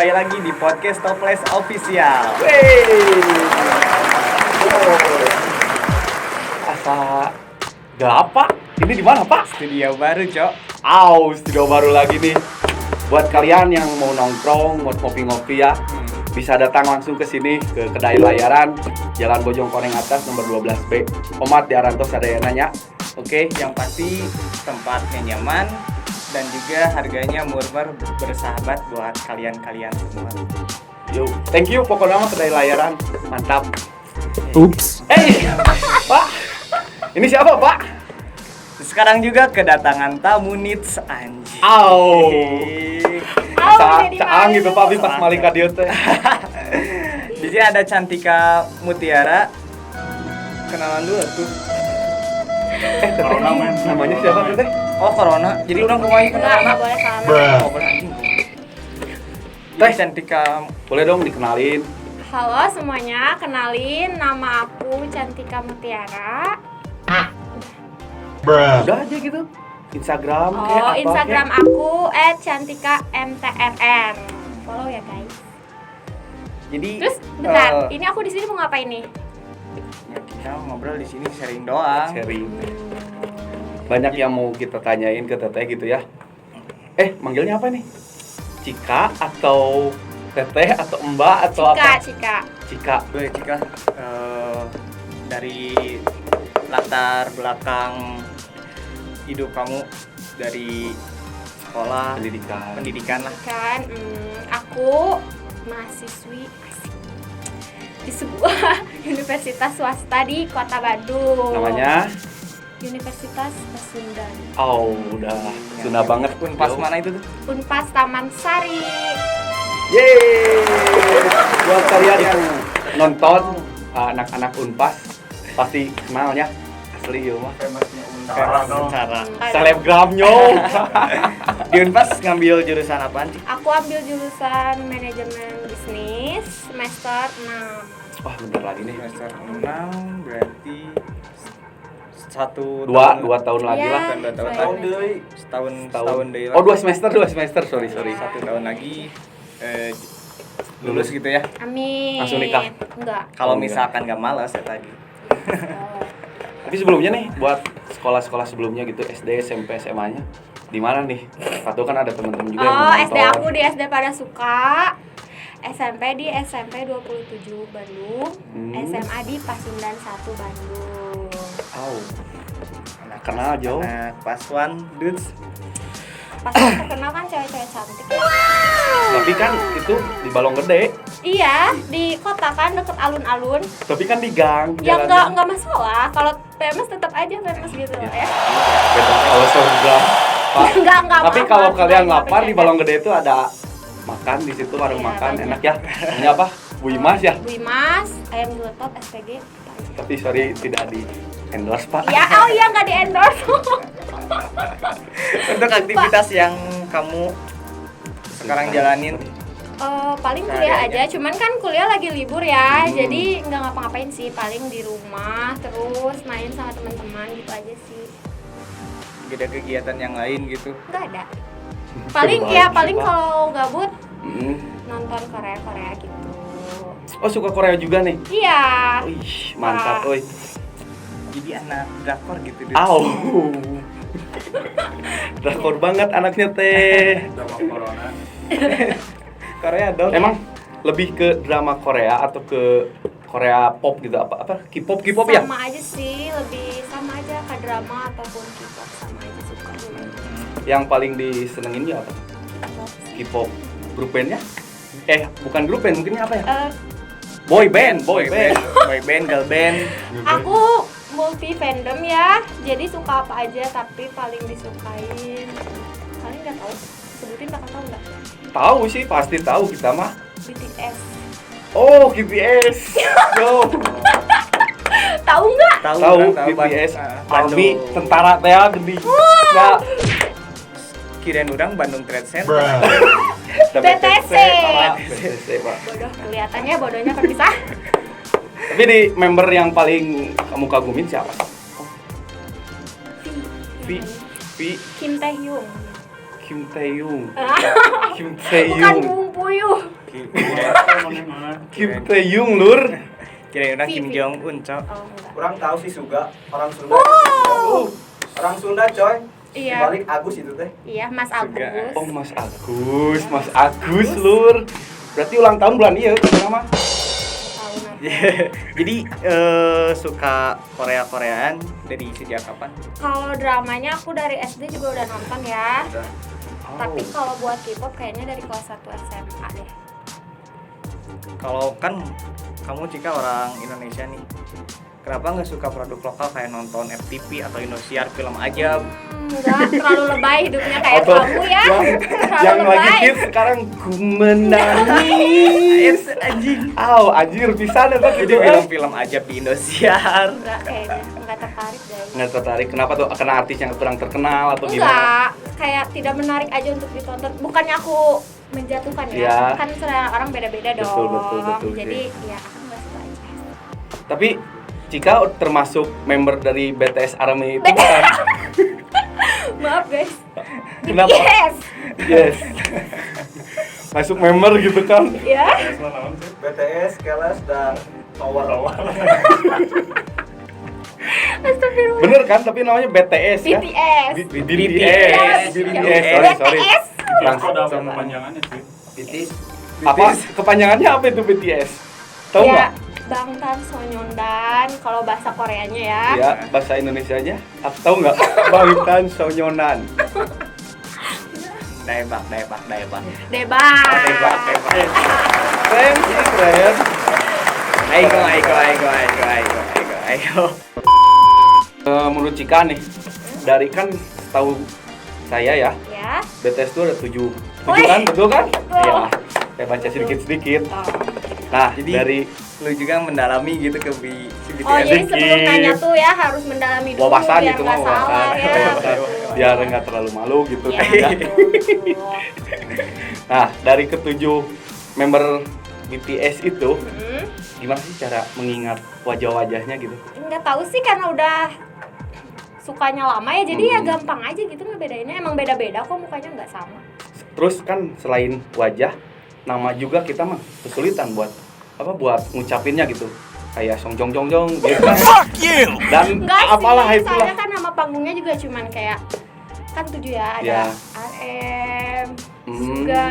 kembali lagi di podcast Toples Official. Asa gelap Pak. Ini di mana Pak? Studio baru, Cok. Studio baru lagi nih. Buat kalian yang mau nongkrong, mau ngopi-ngopi ya, bisa datang langsung ke sini ke kedai layaran Jalan Bojongkoneng Atas nomor 12B. Omat di Arantos ada yang nanya. Oke, yang pasti tempatnya nyaman dan juga harganya murah bersahabat buat kalian-kalian semua. Yo, thank you pokoknya mah kedai layaran. Mantap. Ups. Pak. Ini siapa, Pak? Sekarang juga kedatangan tamu Nits anjing. Caang gitu Pak, pas malika dieu teh. Di sini ada Cantika Mutiara. Kenalan dulu tuh. Teteh namanya siapa teteh? Oh, Corona. Jadi orang kumaha kenalan. Boleh salah. Oh, bener anjing. Teh Cantika, Boleh dong dikenalin. Halo semuanya, kenalin nama aku Cantika Mutiara. Udah aja gitu. Instagram kayak Oh, apa? Instagram aku @cantikamtrr. Follow ya guys. jadi Terus bentar, ini aku di sini mau ngapain nih? ya kita ngobrol di sini sharing doang. Sharing. Banyak yang mau kita tanyain ke teteh gitu ya. Manggilnya apa nih? Cika atau teteh atau mbak atau apa? Cika. Cika. Boleh Cika, dari latar belakang hidup kamu dari sekolah pendidikan lah. Kan, aku mahasiswi di sebuah universitas swasta di Kota Bandung. Namanya? Universitas Pasundan. Udah Sunda banget. Unpas mana itu tuh? Unpas Taman Sari. Yeay. Buat kalian yang nonton anak-anak Unpas pasti kenal ya. Asli ya mah. Cara. Selebgramnya. Di Unpas ngambil jurusan apaan sih? Aku ambil jurusan manajemen bisnis semester 6. Wah, bentar lagi nih. Semester 6 berarti Dua tahun lagi Iya. lah. Tahun deui. Setahun deui lah. Oh, dua semester, sorry. Iya. 1 tahun lagi lulus gitu ya. Amin. Langsung nikah? Enggak. Kalau enggak. misalkan nggak malas ya tadi. Tapi sebelumnya nih, buat sekolah-sekolah sebelumnya gitu, SD, SMP, SMA-nya di mana nih? Atau kan ada teman-teman juga yang Oh, menonton. SD aku di SD Pada Suka. SMP di SMP 27 Bandung. SMA di Pasundan 1 Bandung. Kenal Jo. Anak Paswan dudes. Pas terkenal kan cewek-cewek cantik ya. Tapi kan itu di Balong Gede. Iya, di kota kan deket alun-alun. Tapi kan di gang. Ya jalannya. enggak masalah. Kalau famous tetap aja famous gitu ya. Beda kalau Instagram. Pak. Enggak Tapi maaf, kalau maaf, kalian maaf, lapar di bercanda. Balong Gede itu ada makan di situ, warung Iya, makan banyak. enak ya. Ini apa? Bu Imas ya. Bu Imas, ayam gelotot, SPG. Tapi sorry tidak di endorse Pak. Ya, nggak di endorse. Untuk aktivitas yang kamu sekarang jalanin, Paling kuliah aja, cuman kan kuliah lagi libur ya, jadi nggak ngapa-ngapain sih, paling di rumah terus main sama teman-teman gitu aja sih. ada kegiatan yang lain gitu. Nggak ada. Paling kalau gabut nonton Korea gitu. Oh, suka Korea juga nih. Iya. Wih, mantap, oi. Jadi anak drakor gitu dudes. Drakor banget anaknya teh. Drama corona. Korea dong. Emang lebih ke drama Korea atau ke Korea pop gitu apa K-pop ya? Sama aja sih, lebih sama aja ke drama ataupun K-pop, sama aja suka. Yang paling disenengin ya apa? K-pop. Grup bandnya? Bukan grup band, mungkinnya apa ya? Boy band, boy band, girl band. Aku multi fandom ya, jadi suka apa aja tapi paling disukain. Kalian nggak tahu? Sebutin bakal tahu nggak? Tahu sih, pasti tahu kita mah. BTS. Oh, BTS. Yo. Tahu nggak? Tahu BTS. Army, tentara teh gede. Nah, Kirain udang Bandung Trade Center. BTC. BTC, Pak. Bodoh, kelihatannya bodohnya terpisah. Tapi di member yang paling kamu kagumin siapa? V. Kim Taehyung. Kim Taeyong. Kim Bukan Taeyong. Bung Puyuh. Kim Taeyong lur. Kira-kira Kim Jong Un, Cok. Oh enggak. Kurang tahu sih Suga, orang Sunda. Wow. Orang Sunda coy. Iya. Dibalik Agus itu teh. Iya, Mas Suga. Agus. Oh Mas Agus, Mas Agus lur. Berarti ulang tahun bulan iya nama. Tahu nanti. Jadi suka Korea-Koreaan dari sejak kapan? Kalau dramanya aku dari SD juga udah nonton ya. Oh. Tapi kalau buat K-pop kayaknya dari kelas 1 SMA deh. Kalau kan kamu Cika orang Indonesia nih, kenapa nggak suka produk lokal kayak nonton FTV atau Indosiar, film aja? Enggak, terlalu lebay hidupnya kayak Atau kamu ya. Terlalu yang lagi lebay. hits sekarang ku menangis. Anjing. Aw, anjir pisan eta Jadi gitu. film-film aja di Indosiar. Enggak kayaknya, enggak tertarik deh. Nggak tertarik. Kenapa tuh? Karena artis yang kurang terkenal atau gimana? Enggak, kayak tidak menarik aja untuk ditonton. Bukannya aku menjatuhkan ya, Ya. kan selera orang beda-beda dong. Betul, Jadi sih. ya aku nggak suka aja. Tapi Cika termasuk member dari BTS Army itu BTS. bukan? Maaf guys. Kenapa? Yes. Yes. Masuk member gitu kan? Ya. BTS, Kelas dan Tower. Astagfirullah. Bener kan? Tapi namanya BTS kan? BTS. BTS. BTS. Sorry. Ada kepanjangannya sih. BTS. Apa kepanjangannya apa itu BTS? Tahu Ya, nggak? Bangtan Sonyeondan kalau bahasa Koreanya ya. Ya, bahasa Indonesianya. Tahu nggak? Bangtan Sonyeondan. Daebak. Debak. Keren sih, keren. Ayo. Menurut Cika nih, dari kan tahu saya ya, Ya. BTS itu ada 7 Wih. kan, betul kan? Betul. Iya. Saya baca sedikit-sedikit. Oh. Nah, Jadi dari lu juga mendalami gitu ke BTS. Oh, jadi sebelum sedikit. nanya tuh ya harus mendalami dulu wawasan biar gitu nggak mah, salah wawasan. ya. Wawasan. Betul. Biar nggak terlalu malu gitu Ya, kan ya. betul. Nah, dari ketujuh member BTS itu, Hmm. gimana sih cara mengingat wajah-wajahnya gitu? Nggak tahu sih karena udah sukanya lama ya, jadi ya Hmm. gampang aja gitu ngebedainnya. Emang beda-beda kok, mukanya nggak sama. Terus kan selain wajah, nama juga kita mah kesulitan buat ngucapinnya gitu. Kayak Song Jong Jong Jong gitu kan. Dan Enggak apalah sih, itulah. soalnya kan nama panggungnya juga cuman kayak kan 7 ya, ada Ya. RM, Hmm. Suga,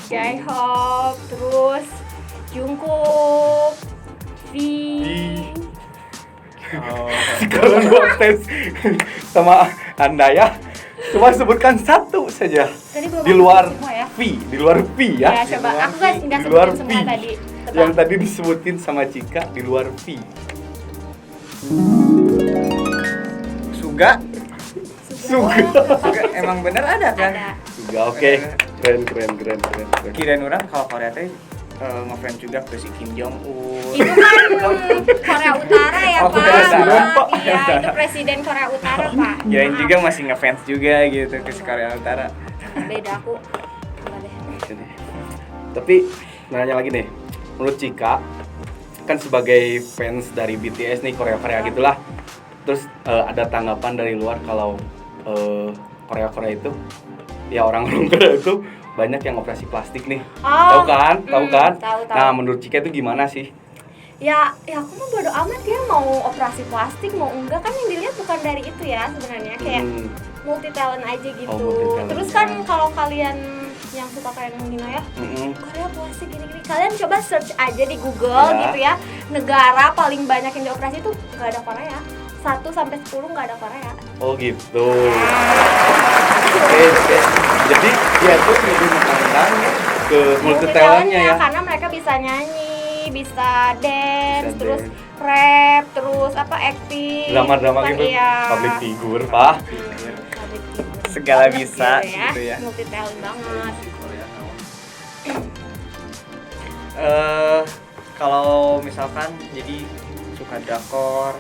J-Hope, terus Jungkook, V. Sekarang gua tes sama Anda ya. Cuma sebutkan satu saja. Tadi belum Di aku luar semua ya. V, di luar V ya. Ya, coba aku kan nggak Di luar sebutin semua V. tadi. Yang tadi disebutin sama Cika di luar V. Suga. Suga. Emang bener ada kan? Ada. Suga, oke. Keren. Kirain orang kalau Korea teh ngefans juga ke si Kim Jong Un. Itu kan Korea Utara ya, Oh, Pak. presiden, Pak. Iya, itu presiden Korea Utara, Pak. Kirain Maaf. juga masih ngefans juga gitu ke si Korea Utara. Beda aku. Enggak deh. Jadi, tapi nanya lagi nih, menurut Cika kan sebagai fans dari BTS nih Korea gitulah, terus ada tanggapan dari luar kalau Korea itu ya orang-orang Korea itu banyak yang operasi plastik nih, tahu kan? Tahu. Nah menurut Cika itu gimana sih? Ya aku mah bodo amat ya mau operasi plastik mau enggak, kan yang dilihat bukan dari itu ya sebenarnya, kayak multi talent aja gitu. Oh, multi-talent. Terus kan kalau kalian yang suka kayak Nina ya, Korea plastik gini-gini, kalian coba search aja di Google Ya. gitu ya, negara paling banyak yang dioperasi itu nggak ada Korea. 1 sampai 10 nggak ada Korea. Oh gitu. Oke. Jadi dia tuh lebih menekankan ke multi talentnya ya. Karena mereka bisa nyanyi, bisa dance, Bisa terus dance. rap, terus acting. Drama-drama gitu, Iya. public figure, Pak. Public figure. Segala Banyak bisa gitu ya. Multi talent banget. Kalau misalkan jadi suka drakor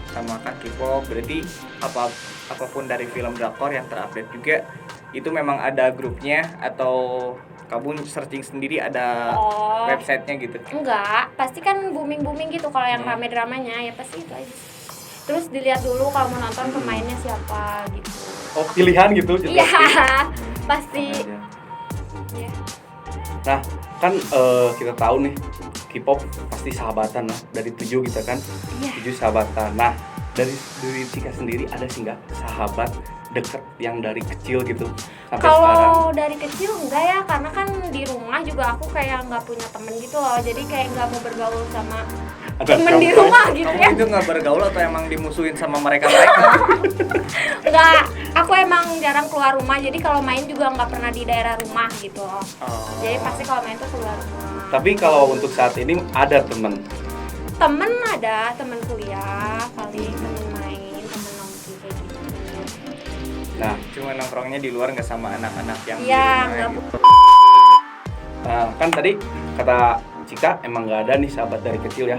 sama kan K-pop, berarti apapun dari film drakor yang terupdate juga itu memang ada grupnya atau kamu searching sendiri ada Oh. websitenya gitu? Enggak, pasti kan booming gitu kalau yang rame dramanya ya pasti itu aja. Terus dilihat dulu kalau mau nonton pemainnya siapa gitu. Oh pilihan gitu. Iya. pasti Sengaja. ya. Nah, kan kita tahu nih K-pop pasti sahabatan lah dari 7 gitu kan. Iya. 7 sahabatan. Nah, dari Cika sendiri ada sih nggak sahabat deket yang dari kecil gitu sampai sekarang? Kalau dari kecil enggak ya, karena kan di rumah juga aku kayak nggak punya temen gitu loh, jadi kayak nggak mau bergaul sama Ada temen di contoh? rumah gitu Kamu ya. itu nggak bergaul atau emang dimusuhin sama mereka? Enggak, aku emang jarang keluar rumah, jadi kalau main juga nggak pernah di daerah rumah gitu loh. Oh. Jadi pasti kalau main tuh keluar rumah. Tapi kalau untuk saat ini ada temen. Temen ada, temen kuliah, paling temen main, temen nongki kayak gitu. Nah, Cuma nongkrongnya di luar nggak sama anak-anak yang di Iya, rumah nggak gitu. kan tadi kata Cika emang nggak ada nih sahabat dari kecil ya.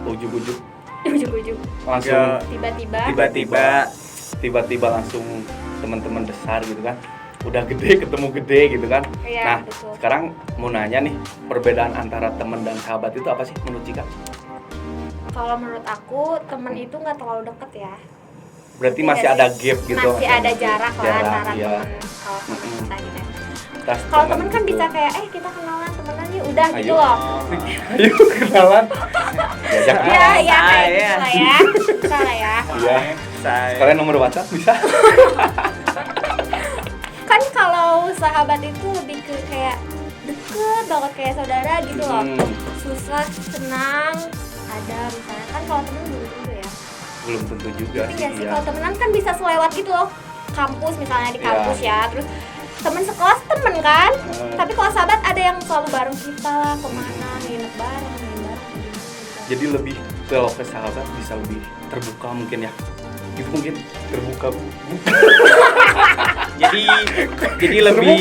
Ujuk-ujuk Ujuk-ujuk. langsung Nggak. Tiba-tiba. tiba-tiba langsung teman-teman besar gitu kan. Udah gede ketemu gede gitu kan. Iya, Nah, betul. sekarang mau nanya nih, perbedaan antara teman dan sahabat itu apa sih menurut Cika? Kalau menurut aku temen itu nggak terlalu deket ya. Berarti Iya masih sih. ada gap gitu. Masih ada jarak lah antara iya. temen kalau sama kita gitu. ya. Tas Kalau temen kan gitu. bisa kayak kita kenalan temenan yuk udah Ayo. gitu loh. Ayo kenalan. Diajak Iya, makan. iya kayak Saya. gitu lah ya. Bisa lah ya. Iya. Saya. Kalian nomor WhatsApp bisa? Kan kalau sahabat itu lebih ke kayak deket banget kayak saudara gitu loh. Susah, senang, ada misalnya kan kalau temen belum tentu ya. Belum tentu juga Tapi sih. ya sih Iya. kalau temenan kan bisa selewat gitu loh. Kampus misalnya di Iya. kampus ya, terus temen sekelas temen kan. Eh. Tapi kalau sahabat ada yang selalu bareng kita lah, kemana, nginep bareng, main bareng gitu. Jadi lebih kalau ke sahabat bisa lebih terbuka mungkin ya. Itu mungkin terbuka. Jadi lebih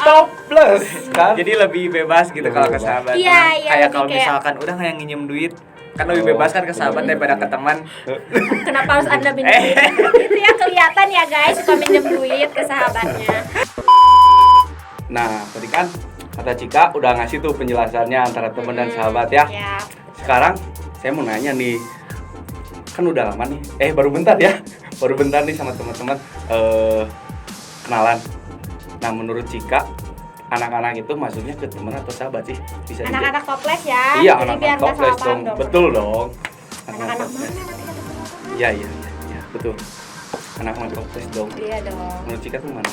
Top plus kan? jadi lebih bebas gitu Lebih kalau ke bebas. sahabat. Iya, Nah, iya, kayak lebih kalau kayak- misalkan udah kayak nginjem duit kan lebih Oh, bebas kan ke sahabat bener. daripada ke teman. Kenapa harus Anda minjem duit? Itu ya kelihatan ya guys, suka minjem duit ke sahabatnya. Nah, tadi kan kata Cika udah ngasih tuh penjelasannya antara teman dan sahabat ya. Ya. Sekarang saya mau nanya nih, kan udah lama nih, baru bentar ya, baru bentar nih sama teman-teman kenalan. Nah, menurut Cika, anak-anak itu maksudnya ke teman atau sahabat sih? Bisa dijawab? Anak-anak toples ya. Iya, Jadi biar anak-anak nggak salah toples paham dong, betul dong. Anak-anak toples. mana nanti kata teman-teman? Iya, betul. Anak-anak toples dong. Iya dong. Menurut Cika tuh mana?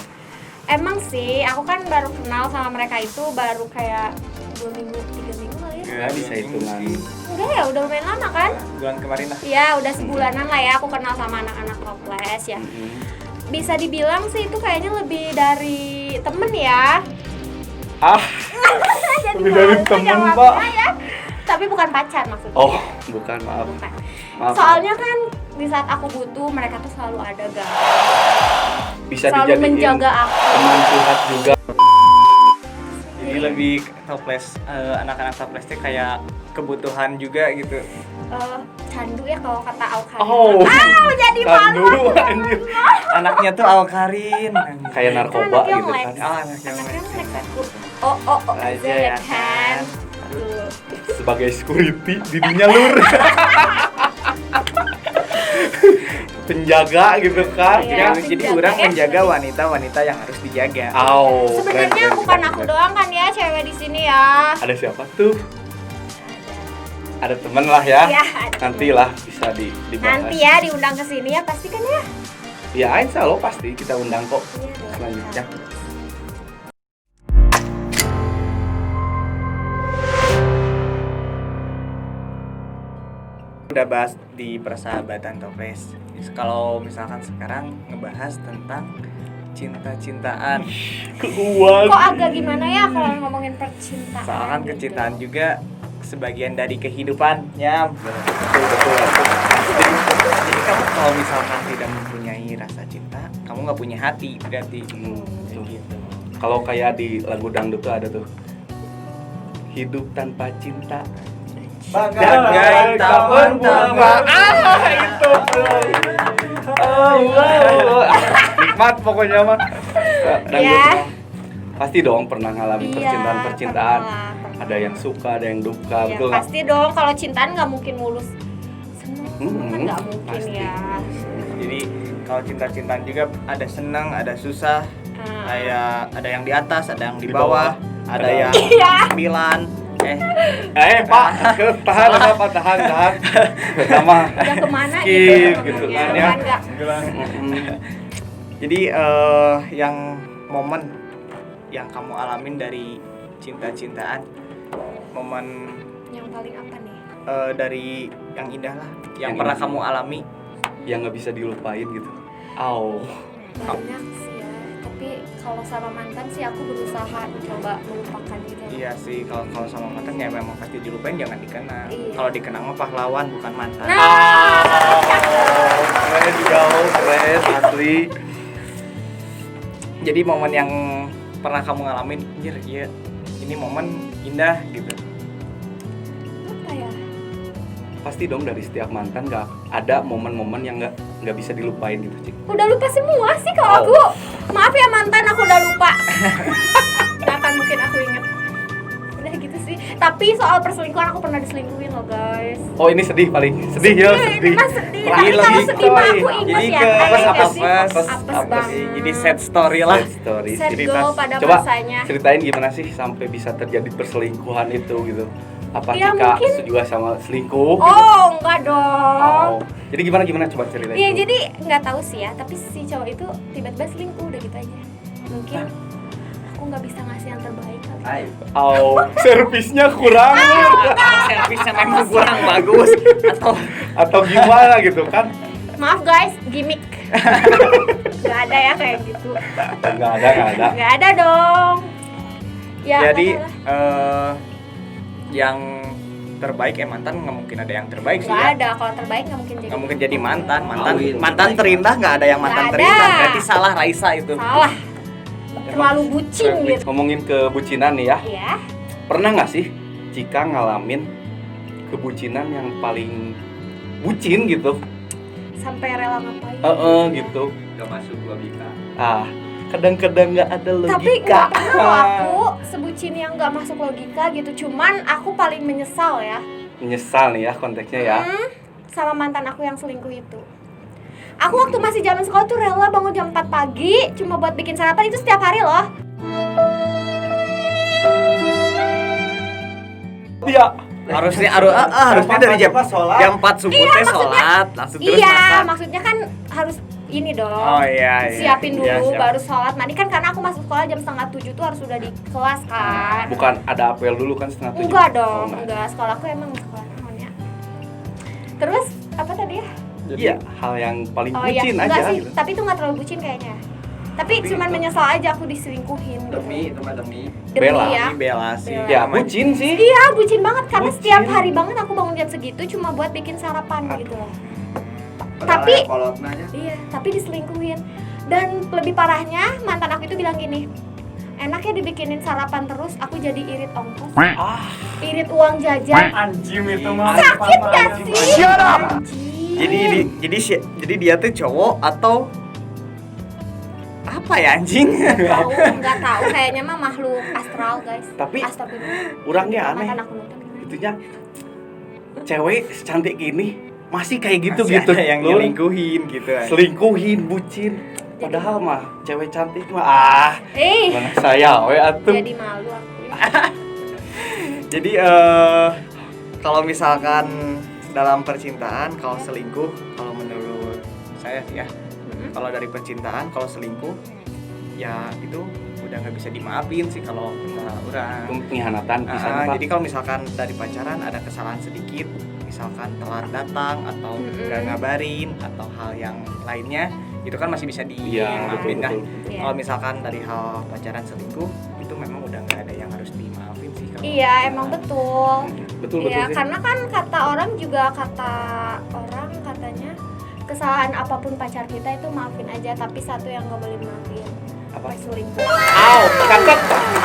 Emang sih, aku kan baru kenal sama mereka itu baru kayak 2 minggu, 3 minggu kali ya. Ya, bisa hitungan. Enggak ya, udah lumayan lama kan? Bulan kemarin lah. Iya, udah sebulanan lah ya aku kenal sama anak-anak toples ya. Mm-mm. Bisa dibilang sih itu kayaknya lebih dari temen ya. Ah, Jadi Lebih dari malu temen, jawabnya Pak. ya. Tapi bukan pacar maksudnya. oh, bukan, maaf. Bukan. Maaf. Soalnya kan di saat aku butuh mereka tuh selalu ada guys. Bisa Selalu dijadiin menjaga aku. teman curhat juga. Jadi lebih toples anak-anak toples itu kayak kebutuhan juga gitu. Candu ya kalau kata Alkarin. Oh. Jadi Tandu, malu. anjir. Anaknya tuh Alkarin. Kayak narkoba Kan anaknya gitu kan. Lex. Anaknya Anaknya Lex. Lex aku. Oh Aja aja ya ya kan. kan. Tuh. Sebagai security didinya lur. Penjaga gitu kan. Iya. Jadi penjaga orang ya. menjaga wanita-wanita yang harus dijaga. Au. Sebenarnya keren, bukan keren, aku keren. doang kan ya cewek di sini ya. Ada siapa tuh? Ada temen lah ya. Iya, ada Nantilah bisa dibahas. Nanti ya diundang ke sini ya pasti kan ya. Ya, insya Allah pasti kita undang kok. Iya dong. Selanjutnya. Udah bahas di persahabatan toples. Kalau misalkan sekarang ngebahas tentang cinta-cintaan. Kok agak gimana ya kalau ngomongin percintaan? Soalnya kan gitu. kecintaan juga sebagian dari kehidupannya. Betul. Jadi kamu kalau misalkan tidak mempunyai rasa cinta, kamu nggak punya hati berarti. Betul. Gitu. Kalau kayak di lagu dangdut tuh ada tuh. Hidup tanpa cinta. Bagai taman taman. Itu. Nikmat pokoknya mah. Dangdut Ya. mah. Pasti dong pernah ngalamin Iya, percintaan. pernah. Ada yang suka, ada yang duka, Ya, betul nggak? pasti dong kalau cintaan nggak mungkin mulus seneng kan Hmm, nggak mungkin pasti. ya. Jadi Kalau cinta-cintaan juga ada senang, ada susah. Ah. Kayak ada yang di atas, ada yang di Di bawah, bawah. ada yang Iya. 9. Pak, tahan apa tahan. Sama Udah kemana skip gitu gitu ngomongnya. kan ya. Aman nggak? Jadi yang momen yang kamu alamin dari cinta-cintaan, momen Yang paling apa nih? dari yang indah lah, yang Yang pernah indah. kamu alami. yang nggak bisa dilupain gitu. Au. Banyak sih ya, tapi kalau sama mantan sih aku berusaha coba melupakan gitu. Iya sih, kalau sama mantan ya memang pasti dilupain, jangan dikenang. Iya. Kalau dikenang mah pahlawan bukan mantan. Nah, Keren jauh, keren asli. Jadi momen yang pernah kamu ngalamin, anjir, iya, ini momen indah gitu. apa ya? Pasti dong dari setiap mantan nggak ada momen-momen yang nggak bisa dilupain gitu, Cik. Udah lupa semua sih kalau Oh. aku. Maaf ya mantan, aku udah lupa. Gak akan mungkin aku inget. Udah gitu sih. Tapi soal perselingkuhan aku pernah diselingkuhin loh guys. Oh ini sedih paling sedih ya sedih. Memang sedih. Lagi Tapi kalau lagi, sedih mah coy. aku inget Jadi ya. ke Kayak apes, gak sih? apes, Apes apes. banget. Jadi sad story lah. Sad story. Sad cerita. go pada Coba masanya. ceritain gimana sih sampai bisa terjadi perselingkuhan itu gitu. Apa Ya, Cika mungkin- juga sama selingkuh? Oh enggak dong. Oh. Jadi gimana coba ceritain. Iya dulu. jadi nggak tahu sih ya. Tapi si cowok itu tiba-tiba selingkuh udah gitu aja. Mungkin aku nggak bisa ngasih yang terbaik kali. Oh, servisnya kurang Servisnya memang kurang bagus atau gimana gitu kan? Maaf guys, gimmick. Gak ada ya kayak gitu. Nggak ada. Gak ada dong. Ya, Jadi nggak ada lah. yang terbaik mantan nggak mungkin ada yang terbaik sih Nggak ya. ada. Kalau terbaik nggak mungkin jadi. Nggak mungkin jadi mantan Kawin. mantan terindah nggak ada yang mantan Nggak ada. terindah. Berarti salah Raisa itu. Salah. Terlalu bucin gitu. Ngomongin kebucinan nih ya. Ya. Pernah nggak sih Cika ngalamin kebucinan yang paling bucin gitu? Sampai rela ngapain? Gitu. Gak masuk logika. Kadang-kadang nggak ada logika. Tapi nggak pernah loh aku sebucin yang nggak masuk logika gitu. Cuman aku paling menyesal ya. Menyesal nih ya konteksnya ya. Sama mantan aku yang selingkuh itu. Aku waktu masih zaman sekolah tuh rela bangun jam 4 pagi cuma buat bikin sarapan itu setiap hari loh. Iya. harusnya dari jam Pas sholat. jam 4 subuh teh sholat langsung terus Iya, masak. maksudnya kan harus ini dong. Oh iya. Siapin dulu Iya, siap. baru sholat mandi kan karena aku masuk sekolah jam 6:30 tuh harus sudah di kelas kan. Bukan ada apel dulu kan setengah 7. Enggak dong, Oh, enggak. Sekolahku emang sekolah namanya. Terus apa tadi ya? Iya, hal yang paling Oh iya, bucin enggak aja sih, gitu. tapi itu enggak terlalu bucin kayaknya. Tapi cuman menyesal aja aku diselingkuhin. gitu. Itu mah demi. Demi Bella. ya. Ini Bella sih. Bella. Ya, bucin sih. Iya, bucin banget karena Bucin. setiap hari banget aku bangun jam segitu cuma buat bikin sarapan gitu loh. Tapi- kolotnanya Iya, tapi diselingkuhin. Dan lebih parahnya mantan aku itu bilang gini, enaknya dibikinin sarapan terus, aku jadi irit ongkos, irit uang jajan. Anjing itu mah. Sakit gak sih? Anjing. Jadi dia tuh cowok atau apa ya anjing? Nggak tahu kayaknya mah makhluk astral guys. Tapi Astagfirullah. orangnya aneh. Mantan aku nonton gimana? Itunya cewek secantik gini masih kayak gitu Masih gitu ada yang Lu nyelingkuhin gitu. selingkuhin bucin padahal mah cewek cantik mah mana saya we atuh. Jadi malu aku ya. Jadi kalau misalkan dalam percintaan kalau selingkuh, kalau menurut saya sih ya, kalau dari percintaan kalau selingkuh ya itu udah nggak bisa dimaafin sih kalau kata orang. Itu pengkhianatan pisan, Pak. Jadi kalau misalkan dari pacaran ada kesalahan sedikit, misalkan telat datang atau nggak ngabarin atau hal yang lainnya, itu kan masih bisa Iya, betul dimaafin. Nah, betul. Iya. kalau misalkan dari hal pacaran selingkuh itu memang udah nggak ada yang harus dimaafin sih kalau Iya, emang betul. Betul Iya, sih. karena kan kata orang katanya kesalahan apapun pacar kita itu maafin aja, tapi satu yang nggak boleh maafin Apa? selingkuh.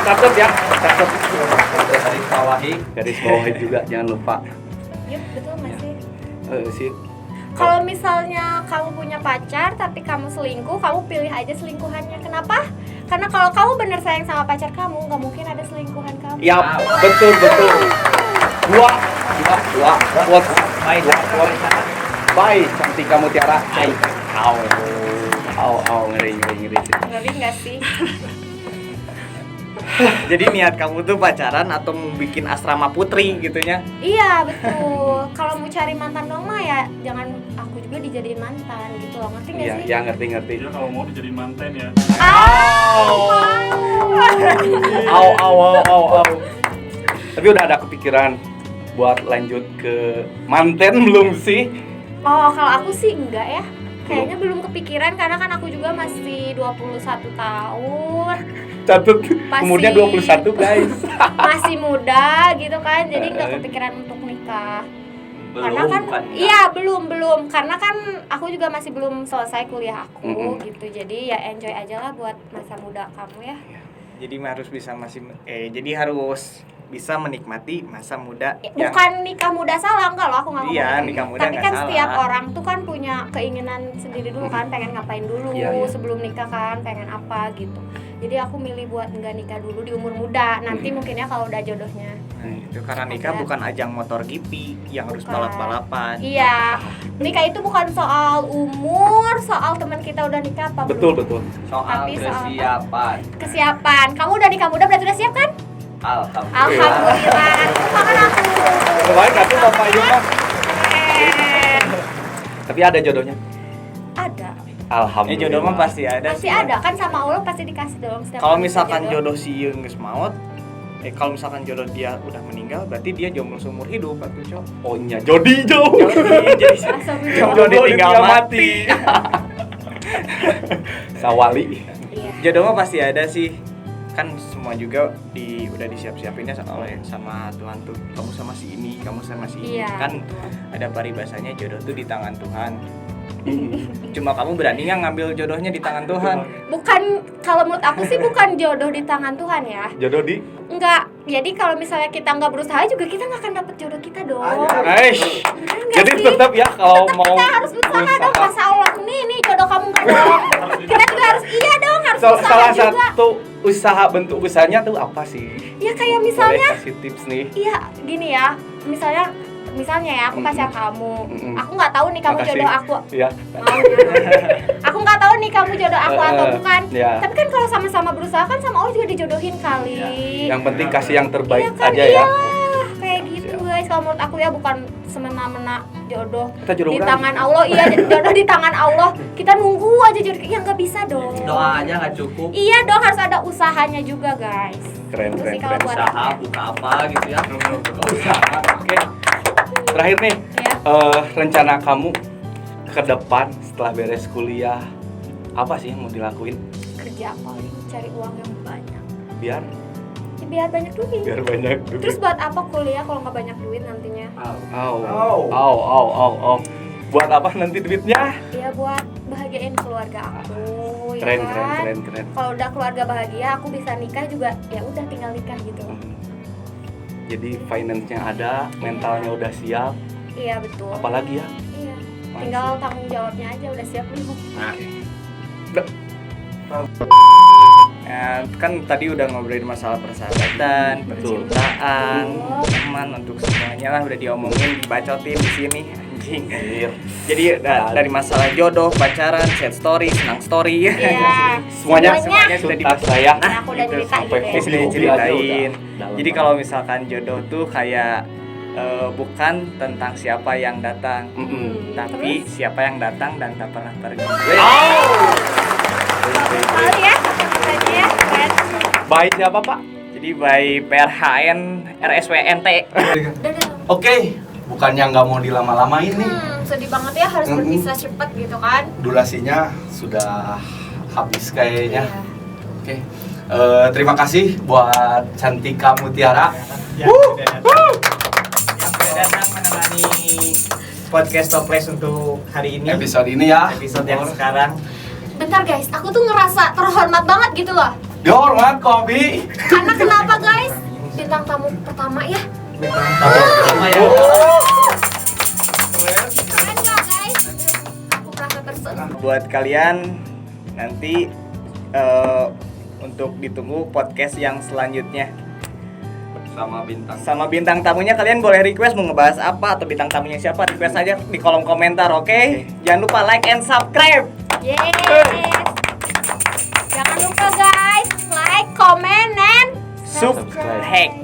Catat ya, catat. garis bawahi. Garis bawahi juga jangan lupa. Yup, betul masih. Sih. Kalau misalnya kamu punya pacar tapi kamu selingkuh, kamu pilih aja selingkuhannya. Kenapa? Karena kalau kamu bener sayang sama pacar kamu, nggak mungkin ada selingkuhan kamu. Ya, betul. Dua. Quotes. Bye, cantik kamu Tiara. Au. Ngeri. Ngeri nggak sih? Jadi niat kamu tuh pacaran atau mau bikin asrama putri gitunya? Iya betul. Kalau mau cari mantan dong mah ya jangan aku juga dijadiin mantan gitu loh. Ngerti nggak Iya, sih? ya ngerti. Dia kalau mau dijadiin manten ya. Au. Tapi udah ada kepikiran buat lanjut ke manten belum sih? Oh kalau aku sih enggak ya. Kayaknya belum kepikiran karena kan aku juga masih 21 tahun. Catat Masih- umurnya 21 guys. Masih muda gitu kan. Jadi nggak kepikiran untuk nikah. Karena kan iya belum karena kan aku juga masih belum selesai kuliah aku gitu. Jadi ya enjoy aja lah buat masa muda kamu ya. Jadi harus bisa menikmati masa muda yang Bukan nikah muda salah enggak loh aku nggak ngomong Iya, gitu. nikah muda Tapi nggak kan salah. setiap orang tuh kan punya keinginan sendiri dulu kan, pengen ngapain dulu Iya. sebelum nikah kan, pengen apa gitu. Jadi aku milih buat nggak nikah dulu di umur muda. Nanti mungkin ya kalau udah jodohnya. Nah, itu karena nikah Ada. bukan ajang motor GP yang harus Bukan. balap-balapan. Iya, nikah itu bukan soal umur, soal teman kita udah nikah apa Betul. belum. Soal Tapi soal kesiapan. Kesiapan. Kamu udah nikah muda berarti udah siap kan? Alhamdulillah. Alhamdulillah. Tangan aku. Terbaik atuh Bapak Ibu mah. Keren. Tapi ada jodohnya. Ada. Alhamdulillah. Jodoh mah pasti ada Pasti sih. ada kan sama Allah pasti dikasih dong setiap Kalau manusia misalkan jodoh si Yeung geus maot, kalau misalkan jodoh dia udah meninggal, berarti dia jomblo seumur hidup atuh, Cok. Oh iya, Jody. Jadi Astagfirullah. jomblo ditinggal mati. Sawali. Iya. Jodoh mah pasti ada sih. Kan semua juga udah disiap-siapinnya sama Tuhan tuh. Kamu sama si ini, kamu sama si ini. Iya, Kan betul. ada paribasanya jodoh tuh di tangan Tuhan. Cuma kamu berani nggak ngambil jodohnya di tangan Tuhan? Bukan, kalau menurut aku sih bukan jodoh di tangan Tuhan ya. Jodoh di. Enggak. Jadi kalau misalnya kita nggak berusaha juga kita nggak akan dapet jodoh kita dong. Aish. Bener nggak Jadi sih? tetap ya kalau Tetap mau kita harus usaha dong. Masa Allah nih jodoh kamu nggak dong. Kita juga harus harus usaha Salah juga. satu usaha bentuk usahanya tuh apa sih? Ya kayak misalnya, Boleh kasih tips nih. iya gini ya. Misalnya ya aku pacar kamu. Mm-mm. Aku nggak tahu nih kamu Makasih. jodoh aku. Ya. Mau, aku nggak tahu nih kamu jodoh aku atau bukan. Ya. Tapi kan kalau sama-sama berusaha kan sama Allah juga dijodohin kali. Yang penting kasih yang terbaik Iya kan, aja iya. ya. Kayak gitu guys. Kalau menurut aku ya bukan semena-mena jodoh Kita jodoh di berani. tangan Allah. Iya jodoh di tangan Allah. Kita nunggu aja jodoh. Ya nggak bisa dong. Doa aja nggak cukup. Iya dong harus ada usahanya juga guys. Keren, Itu keren, sih kalau keren. buat Usaha aku. buka apa gitu ya. Usaha. Oke. Terakhir nih, Ya. rencana kamu ke depan setelah beres kuliah apa sih yang mau dilakuin Kerja paling cari uang yang banyak. biar Ya, biar banyak duit. banyak duit? Terus buat apa kuliah kalau nggak banyak duit nantinya? Buat apa nanti duitnya? Ya buat bahagiain keluarga aku. Keren, ya kan? keren. Kalau udah keluarga bahagia, aku bisa nikah juga. Ya udah tinggal nikah gitu. Jadi finance-nya ada, mentalnya udah siap, Iya betul. apalagi ya? Iya. Tinggal tanggung jawabnya aja udah siap belum? Kan tadi udah ngobrolin masalah persahabatan, percintaan, teman untuk semuanya lah udah diomongin, dibacotin di sini anjing. Jadi dari masalah jodoh, pacaran, sad story, senang story. Iya. Semuanya Semuanya sudah tuntas saya. Nah, aku udah Gitu, cerita sampai gitu ya. Sudah hobi diceritain. aja udah. Jadi kalau misalkan jodoh tuh kayak bukan tentang siapa yang datang, tapi Terus? siapa yang datang dan tak pernah pergi. Kali ya, aja ya, keren. Baik siapa Pak? Jadi by PRHN RSWNT. Oke, bukannya nggak mau dilama-lamain nih. Sedih banget ya harus berpisah cepat gitu kan? Durasinya sudah habis kayaknya. Iya. Oke. Terima kasih buat Cantika Mutiara. Yang sudah datang menemani podcast Toples untuk hari ini. Episode ini ya. Episode yang sekarang. Bentar guys, aku tuh ngerasa terhormat banget gitu loh. Dihormat Kobi. Karena kenapa guys? Bintang tamu pertama ya. Pertama ya. Keren gak guys? Aku merasa tersentuh. Buat kalian nanti untuk ditunggu podcast yang selanjutnya. Sama bintang tamunya kalian boleh request mau ngebahas apa atau bintang tamunya siapa, request aja di kolom komentar, oke? Jangan lupa like and subscribe. Yes. Jangan lupa guys, like, comment, and Subscribe.